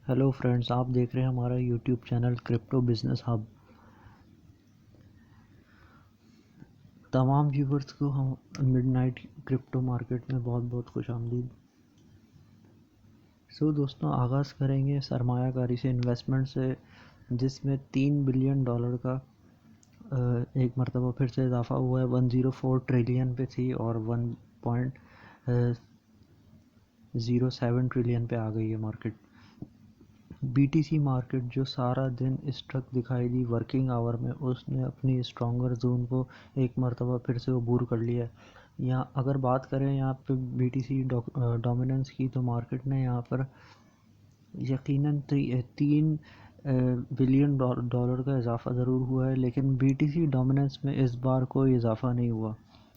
Hello friends, आप देख रहे हैं हमारा YouTube channel crypto business hub. तमाम व्यूवर्स को हम मिडनाइट क्रिप्टो मार्केट में बहुत बहुत खुशामदीद। दोस्तों, आगाज़ करेंगे सरमायाकारी से, इन्वेस्टमेंट से, जिसमें $3 बिलियन का एक मरतबा फिर से इजाफा हुआ है। 104 ट्रिलियन पे थी और 1.07 ट्रिलियन पे आ गई है मार्केट। बीटीसी मार्केट जो सारा दिन स्ट्रक दिखाई दी वर्किंग आवर में, उसने अपनी स्ट्रॉन्गर जोन को एक मरतबा फिर से अबूर कर लिया है। यहाँ अगर बात करें यहाँ पे बीटीसी डोमिनेंस की, तो मार्केट ने यहाँ पर यकीनन 3 बिलियन डॉलर का इजाफा ज़रूर हुआ है, लेकिन बीटीसी डोमिनेंस में इस बार कोई इजाफा नहीं हुआ।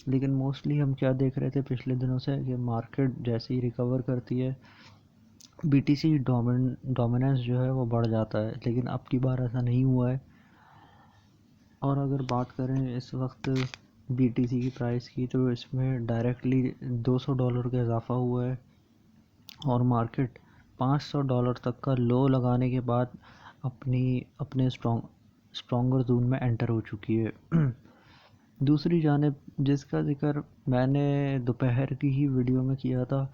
लेकिन मोस्टली हम क्या देख रहे थे पिछले दिनों से कि मार्केट जैसे ही रिकवर करती है, बीटीसी डोमिनेंस जो है वो बढ़ जाता है, लेकिन अब की बार ऐसा नहीं हुआ है। और अगर बात करें इस वक्त बीटीसी की प्राइस की, तो इसमें डायरेक्टली $200 का इजाफा हुआ है और मार्केट $500 तक का लो लगाने के बाद अपने स्ट्रॉन्गर जोन में एंटर हो चुकी है। दूसरी जानिब जिसका जिक्र मैंने दोपहर की ही वीडियो में किया था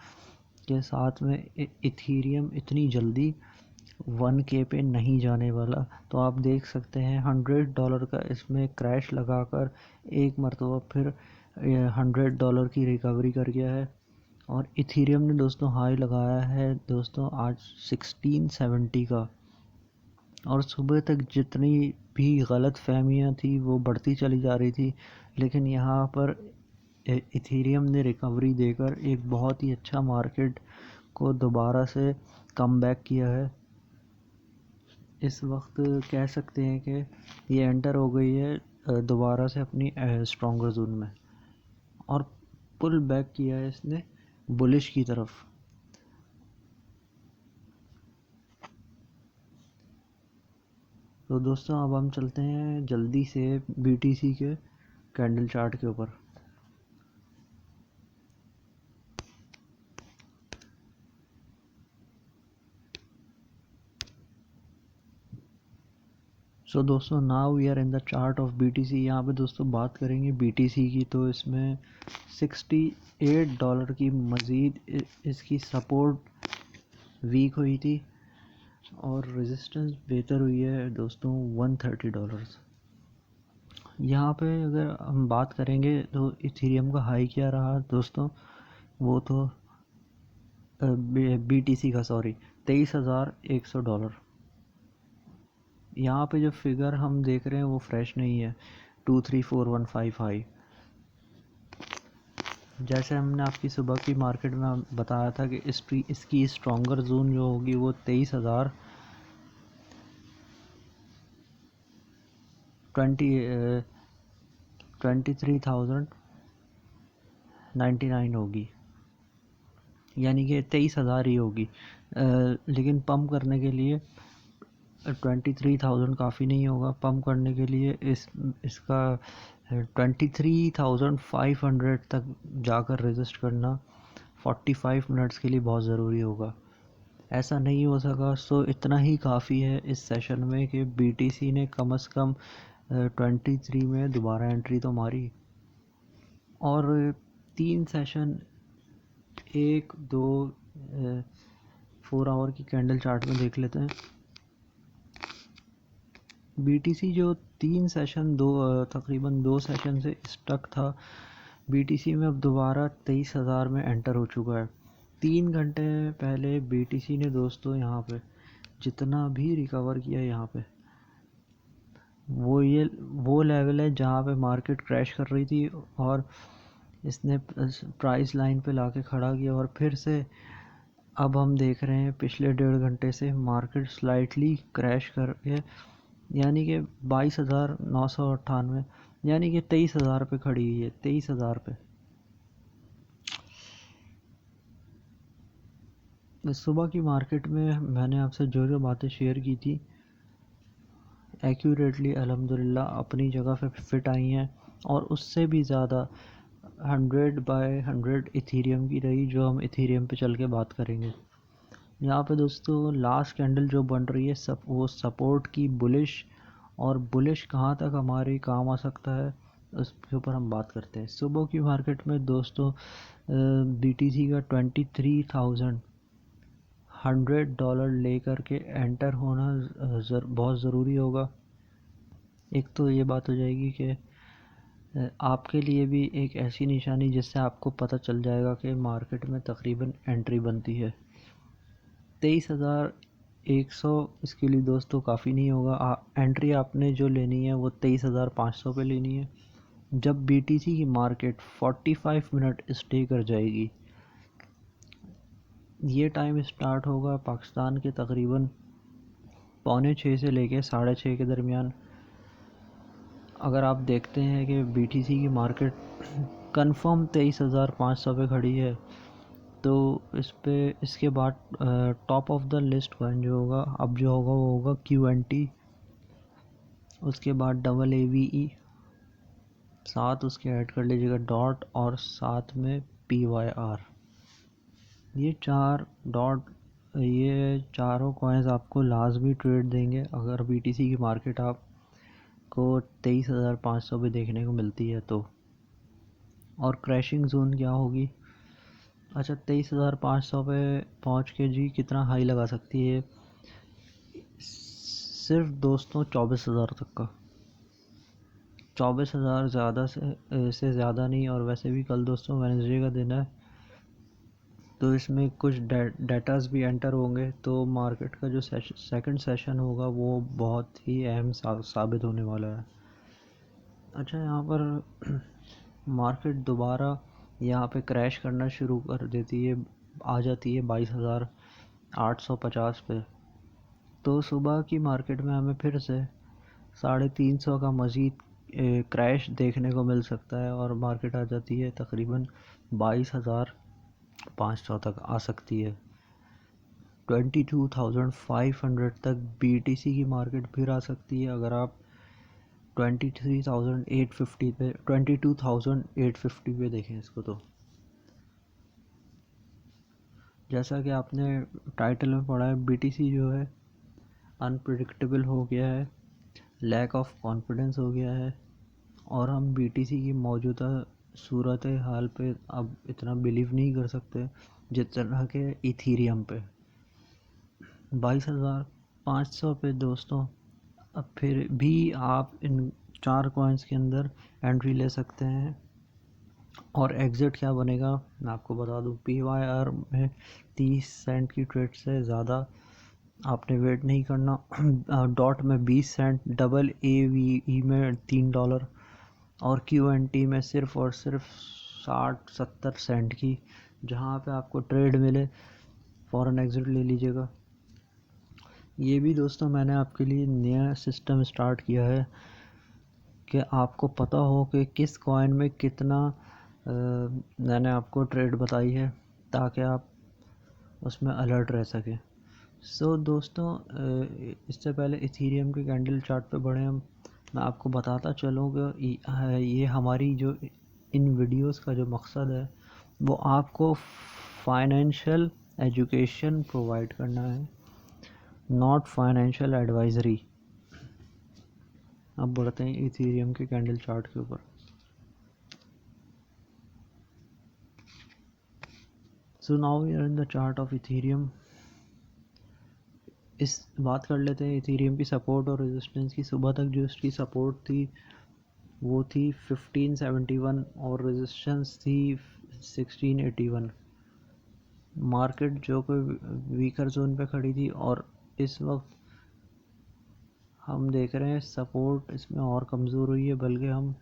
के साथ में इथीरियम इतनी जल्दी 1K पे नहीं जाने वाला, तो आप देख सकते हैं $100 का इसमें क्रैश लगाकर एक मरतबा फिर $100 की रिकवरी कर गया है। और इथीरियम ने दोस्तों हाई लगाया है दोस्तों आज 1670 का, और सुबह तक जितनी भी गलत फहमियाँ थी वो बढ़ती चली जा रही थी, लेकिन यहाँ पर इथीरियम ने रिकवरी देकर एक बहुत ही अच्छा मार्केट को दोबारा से कम बैक किया है। इस वक्त कह सकते हैं कि ये एंटर हो गई है दोबारा से अपनी स्ट्रॉन्गर जोन में, और पुल बैक किया है इसने बुलिश की तरफ। तो दोस्तों, अब हम चलते हैं जल्दी से बीटीसी के कैंडल चार्ट के ऊपर। दोस्तों, now we are in the chart of BTC. यहाँ पे दोस्तों बात करेंगे बीटीसी की, तो इसमें $68 की मज़ीद इसकी सपोर्ट वीक हुई थी और रेजिस्टेंस बेहतर हुई है दोस्तों $130। यहाँ पे अगर हम बात करेंगे तो इथेरियम का हाई क्या रहा दोस्तों, वो तो बीटीसी का सॉरी $23,100। यहाँ पे जो फिगर हम देख रहे हैं वो फ्रेश नहीं है, 23415 हाई। जैसे हमने आपकी सुबह की मार्केट में बताया था कि इसकी स्ट्रॉन्गर जोन जो होगी वो 23,099 होगी, यानी कि 23,000 ही होगी। लेकिन पंप करने के लिए 23,000 काफ़ी नहीं होगा। पंप करने के लिए इसका 23,500 तक जाकर रजिस्ट करना 45 मिनट्स के लिए बहुत ज़रूरी होगा। ऐसा नहीं हो सका, सो इतना ही काफ़ी है इस सेशन में कि बीटीसी ने कम से कम 23 में दोबारा एंट्री तो मारी। और 3 सेशन 1-2 4 आवर की कैंडल चार्ट में देख लेते हैं। बीटीसी जो 3 सेशन तकरीबन 2 सेशन से स्टक था, बीटीसी में अब दोबारा 23,000 में एंटर हो चुका है। 3 घंटे पहले बीटीसी ने दोस्तों यहाँ पे जितना भी रिकवर किया यहाँ पे, वो लेवल है जहाँ पे मार्केट क्रैश कर रही थी, और इसने प्राइस लाइन पे लाके खड़ा किया। और फिर से अब हम देख रहे हैं पिछले 1.5 घंटे से मार्केट स्लाइटली क्रैश करके, यानी कि 22,998, यानी कि 23,000 पे खड़ी हुई है, 23,000 पे। सुबह की मार्केट में मैंने आपसे जो जो बातें शेयर की थी एक्यूरेटली अल्हम्दुलिल्लाह अपनी जगह पे फिट आई हैं, और उससे भी ज़्यादा 100/100 इथीरियम की रही, जो हम इथीरियम पे चल के बात करेंगे। यहाँ पे दोस्तों लास्ट कैंडल जो बन रही है वो सपोर्ट की बुलिश, और बुलिश कहाँ तक हमारे काम आ सकता है उसके ऊपर हम बात करते हैं। सुबह की मार्केट में दोस्तों BTC का $23,100 लेकर के एंटर होना बहुत ज़रूरी होगा। एक तो ये बात हो जाएगी कि आपके लिए भी एक ऐसी निशानी जिससे आपको पता चल जाएगा कि मार्केट में तकरीबन एंट्री बनती है। 23,100 इसके लिए दोस्तों काफ़ी नहीं होगा। एंट्री आपने जो लेनी है वो 23,500 पे लेनी है। जब BTC की मार्केट 45 मिनट स्टे कर जाएगी, ये टाइम स्टार्ट होगा पाकिस्तान के तकरीबन 5:45 से लेके 6:30 के दरमियान। अगर आप देखते हैं कि BTC की मार्केट कंफर्म 23,500 पे खड़ी है, तो इसके बाद top of the list coin जो होगा अब जो होगा वो होगा QNT, उसके बाद AAVE, साथ उसके ऐड कर लीजिएगा डॉट, और साथ में PYR। ये चारों कॉइन्स आपको लाजमी ट्रेड देंगे अगर BTC की मार्केट आपको 23,500 पे देखने को मिलती है तो। और क्रैशिंग जोन क्या होगी? अच्छा, 23,500 पे पहुंच के जी कितना हाई लगा सकती है? सिर्फ दोस्तों 24,000 तक का। 24,000 ज़्यादा से ज़्यादा नहीं। और वैसे भी कल दोस्तों वेडनेसडे का दिन है, तो इसमें कुछ डेटास भी एंटर होंगे, तो मार्केट का जो सेकंड सेशन होगा वो बहुत ही अहम साबित होने वाला है। अच्छा, यहाँ पर मार्केट दोबारा यहाँ पे क्रैश करना शुरू कर देती है, आ जाती है 22,850 पे। तो सुबह की मार्केट में हमें फिर से 350 का मज़ीद क्रैश देखने को मिल सकता है, और मार्केट आ जाती है तकरीबन 22,500 तक आ सकती है। 22,500 तक BTC की मार्केट फिर आ सकती है अगर आप 22,850 पे देखें इसको। तो जैसा कि आपने टाइटल में पढ़ा है, BTC जो है अनप्रिडिक्टेबल हो गया है, लैक ऑफ कॉन्फिडेंस हो गया है, और हम BTC की मौजूदा सूरत हाल पे अब इतना बिलीव नहीं कर सकते जितना कि इथीरियम पे। 22,500 पे दोस्तों अब फिर भी आप इन चार कॉइन्स के अंदर एंट्री ले सकते हैं। और एग्ज़िट क्या बनेगा मैं आपको बता दूं, PYR में 30 सेंट की ट्रेड से ज़्यादा आपने वेट नहीं करना। डॉट में 20 सेंट, AAVE में $3, और QNT में सिर्फ और सिर्फ 60-70 सेंट की। जहां पे आपको ट्रेड मिले फ़ौरन एग्ज़िट ले लीजिएगा। ये भी दोस्तों मैंने आपके लिए नया सिस्टम स्टार्ट किया है कि आपको पता हो कि किस कॉइन में कितना मैंने आपको ट्रेड बताई है, ताकि आप उसमें अलर्ट रह सकें। सो दोस्तों, इससे पहले इथीरियम के कैंडल चार्ट पे बढ़े हम, मैं आपको बताता चलूँ कि ये हमारी जो इन वीडियोस का जो मकसद है वो आपको फाइनेंशियल एजुकेशन प्रोवाइड करना है, नॉट फाइनेंशियल एडवाइजरी। अब बढ़ते हैं इथीरियम के कैंडल चार्ट के ऊपर। So now we are in the chart of Ethereum. इस बात कर लेते हैं इथीरियम की सपोर्ट और रेजिस्टेंस की। सुबह तक जो इसकी सपोर्ट थी वो थी 1571 और रेजिस्टेंस थी 1681। मार्केट जो कोई वीकर जोन पे खड़ी थी, और इस वक्त हम देख रहे हैं सपोर्ट इसमें और कमज़ोर हुई है, बल्कि हम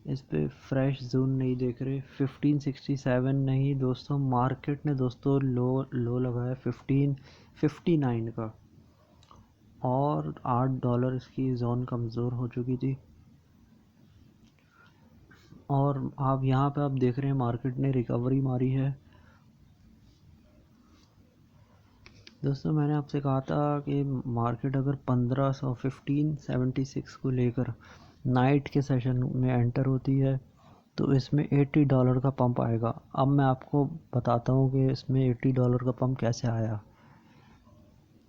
इस पे फ्रेश जोन नहीं देख रहे। 1567 नहीं दोस्तों, मार्केट ने दोस्तों लो लगाया 1559 का, और $8 इसकी जोन कमज़ोर हो चुकी थी। और आप यहाँ पे आप देख रहे हैं मार्केट ने रिकवरी मारी है। दोस्तों मैंने आपसे कहा था कि मार्केट अगर 1576 को लेकर नाइट के सेशन में एंटर होती है तो इसमें $80 का पंप आएगा। अब मैं आपको बताता हूँ कि इसमें $80 का पंप कैसे आया।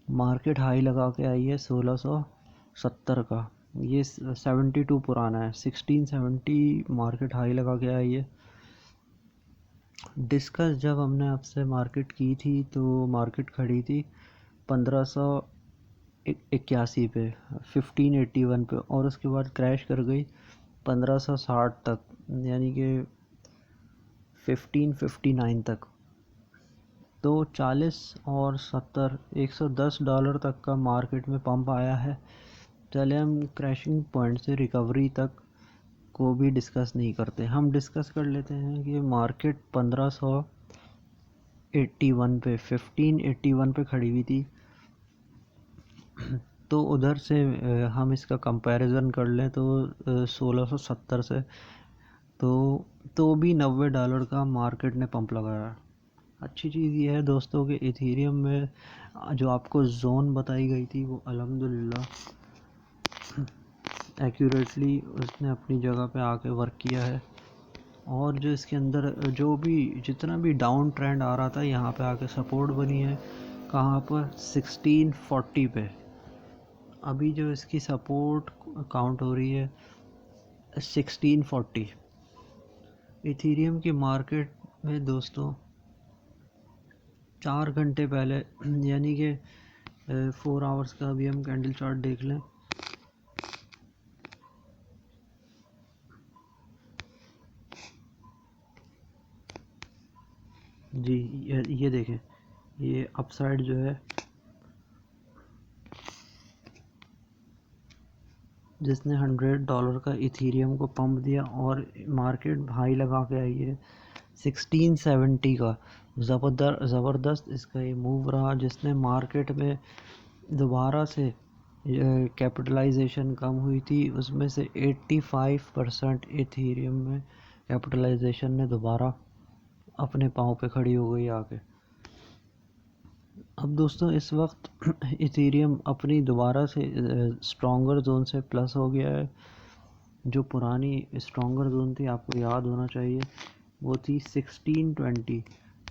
मार्केट हाई लगा के आई है 1670 का। ये 72 पुराना है, 1670 मार्केट हाई लगा के आई है। डिस्कस जब हमने आपसे मार्केट की थी तो मार्केट खड़ी थी 1581 पे, 1581 पे, और उसके बाद क्रैश कर गई 1560 तक, यानी कि 1559 तक। तो 40 और 70 $110 तक का मार्केट में पंप आया है। चले हम क्रैशिंग पॉइंट से रिकवरी तक को भी डिस्कस नहीं करते, हम डिस्कस कर लेते हैं कि मार्केट 1581 पे 1581 पे खड़ी हुई थी। तो उधर से हम इसका कंपैरिजन कर लें तो 1670 से तो भी $90 का मार्केट ने पंप लगाया। अच्छी चीज़ ये है दोस्तों कि इथेरियम में जो आपको जोन बताई गई थी वो अल्हम्दुलिल्लाह एक्यूरेटली उसने अपनी जगह पे आके वर्क किया है। और जो इसके अंदर जो भी जितना भी डाउन ट्रेंड आ रहा था, यहाँ पे आके सपोर्ट बनी है कहाँ पर 1640 पे। अभी जो इसकी सपोर्ट काउंट हो रही है 1640। इथेरियम की मार्केट में दोस्तों 4 घंटे पहले, यानी कि 4 आवर्स का अभी हम कैंडल चार्ट देख लें। जी ये देखें, ये अपसाइड जो है जिसने $100 का इथेरियम को पंप दिया और मार्केट हाई लगा के आई है 1670 का। ज़बरदस्त इसका ये मूव रहा जिसने मार्केट में दोबारा से कैपिटलाइजेशन कम हुई थी, उसमें से 85% इथेरियम में कैपिटलाइजेशन ने दोबारा अपने पाँव पे खड़ी हो गई आके। अब दोस्तों इस वक्त इथेरियम अपनी दोबारा से स्ट्रॉन्गर जोन से प्लस हो गया है। जो पुरानी स्ट्रॉन्गर जोन थी आपको याद होना चाहिए, वो थी 1620,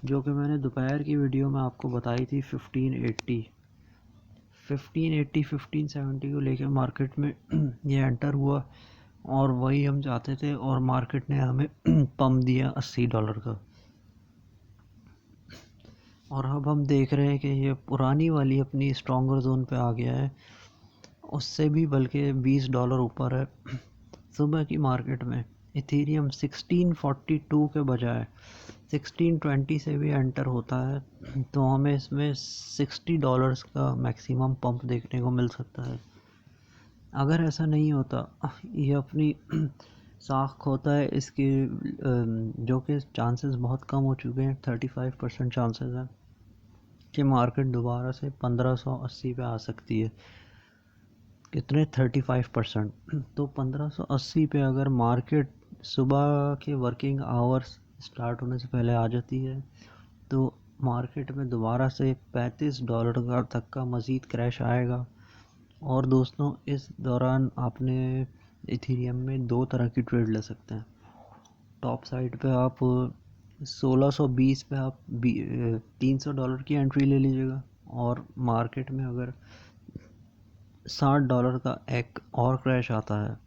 जो कि मैंने दोपहर की वीडियो में आपको बताई थी 1580 1570 को लेकर मार्केट में ये एंटर हुआ और वही हम चाहते थे, और मार्केट ने हमें पंप दिया $80 का। और अब हम देख रहे हैं कि ये पुरानी वाली अपनी स्ट्रॉन्गर जोन पे आ गया है, उससे भी बल्कि $20 ऊपर है। सुबह की मार्केट में इथेरियम 1642 के बजाय 1620 से भी एंटर होता है, तो हमें इसमें $60 का मैक्सिमम पंप देखने को मिल सकता है। अगर ऐसा नहीं होता, ये अपनी साख खोता है इसकी, जो कि चांसेस बहुत कम हो चुके हैं, 35% चांसेस हैं कि मार्केट दोबारा से 1580 पे आ सकती है। कितने? 35%। तो 1580 पे अगर मार्केट सुबह के वर्किंग आवर्स स्टार्ट होने से पहले आ जाती है तो मार्केट में दोबारा से $35 का तक का मज़ीद क्रैश आएगा। और दोस्तों इस दौरान आपने इथेरियम में दो तरह की ट्रेड ले सकते हैं। टॉप साइड पे आप 1620 पे आप $300 की एंट्री ले लीजिएगा, और मार्केट में अगर $60 का एक और क्रैश आता है,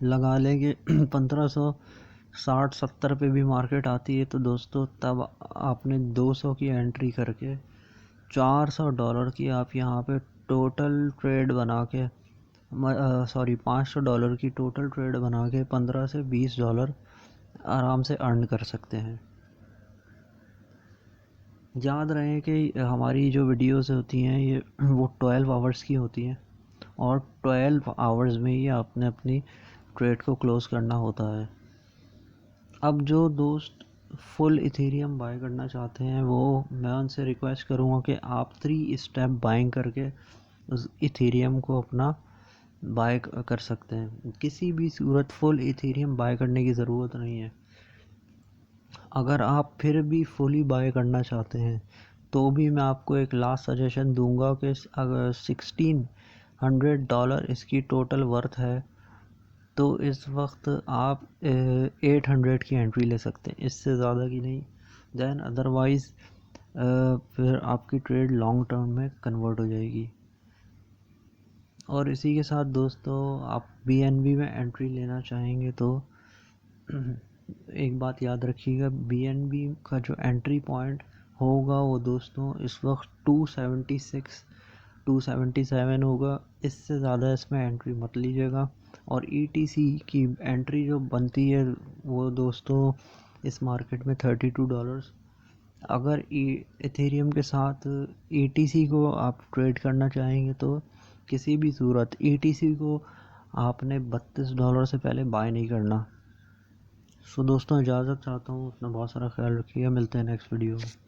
लगा लेंगे 1560-70 पे भी मार्केट आती है, तो दोस्तों तब आपने 200 की एंट्री करके $400 की आप यहाँ पे टोटल ट्रेड बना के $500 की टोटल ट्रेड बना के $15 से $20 आराम से अर्न कर सकते हैं। याद रहे कि हमारी जो वीडियोस होती हैं ये वो 12 आवर्स की होती हैं, और 12 आवर्स में ही आपने अपनी ट्रेड को क्लोज़ करना होता है। अब जो दोस्त फुल इथेरियम बाय करना चाहते हैं वो मैं उनसे रिक्वेस्ट करूँगा कि आप 3 स्टेप बाइंग करके उस इथेरियम को अपना बाय कर सकते हैं। किसी भी सूरत फुल इथेरियम बाय करने की ज़रूरत नहीं है। अगर आप फिर भी फुली बाय करना चाहते हैं तो भी मैं आपको एक लास्ट सजेशन दूंगा कि अगर $1600 इसकी टोटल वर्थ है तो इस वक्त आप 800 की एंट्री ले सकते हैं, इससे ज़्यादा की नहीं। दैन अदरवाइज़ फिर आपकी ट्रेड लॉन्ग टर्म में कन्वर्ट हो जाएगी। और इसी के साथ दोस्तों, आप BNB में एंट्री लेना चाहेंगे तो एक बात याद रखिएगा, BNB का जो एंट्री पॉइंट होगा वो दोस्तों इस वक्त 276 277 होगा। इससे ज़्यादा इसमें एंट्री मत लीजिएगा। और ETC की एंट्री जो बनती है वो दोस्तों इस मार्केट में $32। अगर इथेरियम के साथ ETC को आप ट्रेड करना चाहेंगे तो किसी भी सूरत ETC को आपने $32 से पहले बाय नहीं करना। सो दोस्तों, इजाज़त चाहता हूँ। अपना बहुत सारा ख्याल रखिएगा। मिलते हैं नेक्स्ट वीडियो में।